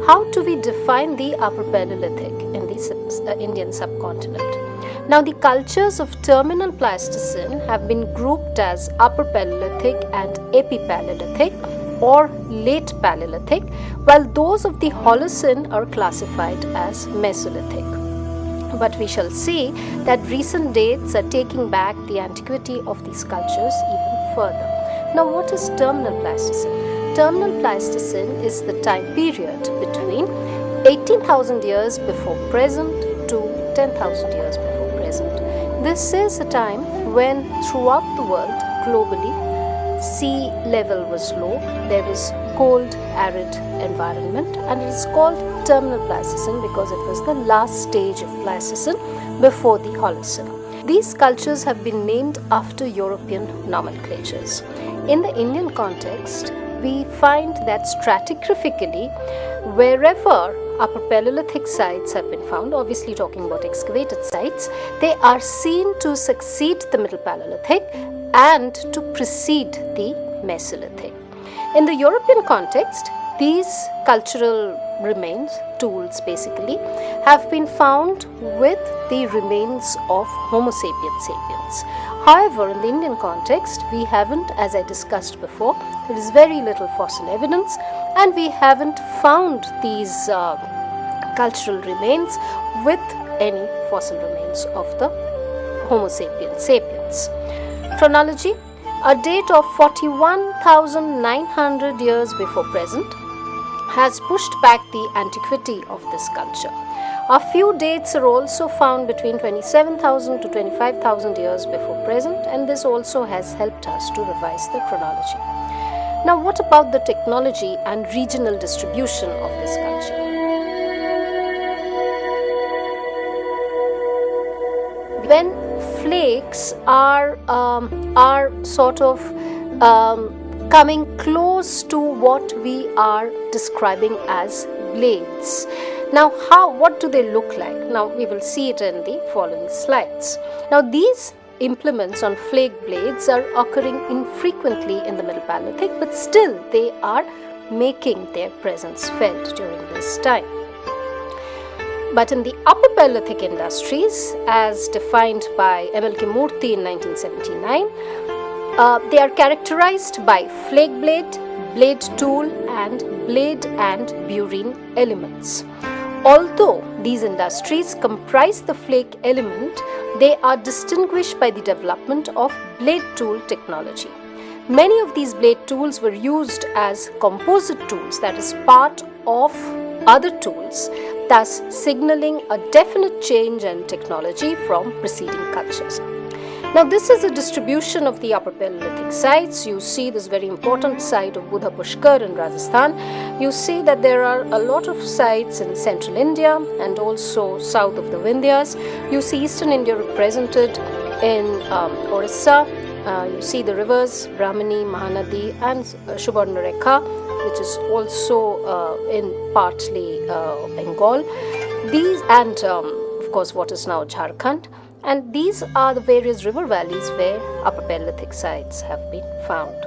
how do we define the Upper Paleolithic in the Indian subcontinent? Now, the cultures of terminal Pleistocene have been grouped as Upper Paleolithic and Epipaleolithic or Late Paleolithic, while those of the Holocene are classified as Mesolithic. But we shall see that recent dates are taking back the antiquity of these cultures even further. Now, what is terminal Pleistocene? Terminal Pleistocene is the time period between 18,000 years before present to 10,000 years before present. This is a time when throughout the world globally sea level was low, there was cold, arid environment, and it is called terminal Pleistocene because it was the last stage of Pleistocene before the Holocene. These cultures have been named after European nomenclatures. In the Indian context, we find that stratigraphically, wherever Upper Paleolithic sites have been found, obviously talking about excavated sites, they are seen to succeed the Middle Paleolithic and to precede the Mesolithic. In the European context, these cultural remains, tools basically, have been found with the remains of Homo sapiens sapiens. However, in the Indian context, we haven't, as I discussed before, there is very little fossil evidence, and we haven't found these cultural remains with any fossil remains of the Homo sapiens sapiens. Chronology: a date of 41,900 years before present has pushed back the antiquity of this culture. A few dates are also found between 27,000 to 25,000 years before present, and this also has helped us to revise the chronology. Now, what about the technology and regional distribution of this culture? When flakes are sort of coming close to what we are describing as blades. Now, what do they look like? Now, we will see it in the following slides. Now, these implements on flake blades are occurring infrequently in the Middle Paleolithic, but still they are making their presence felt during this time. But in the Upper Paleolithic industries, as defined by M.L.K. Murthy in 1979, they are characterized by flake blade, blade tool, and blade and burine elements. Although these industries comprise the flake element, they are distinguished by the development of blade tool technology. Many of these blade tools were used as composite tools, that is, part of other tools, thus signaling a definite change in technology from preceding cultures. Now, this is a distribution of the Upper Paleolithic sites. You see this very important site of Buddha Pushkar in Rajasthan. You see that there are a lot of sites in central India and also south of the Vindhyas. You see eastern India represented in Orissa. You see the rivers Brahmani, Mahanadi, and Subarnarekha, which is also in partly Bengal. These and of course what is now Jharkhand. And these are the various river valleys where Upper Paleolithic sites have been found.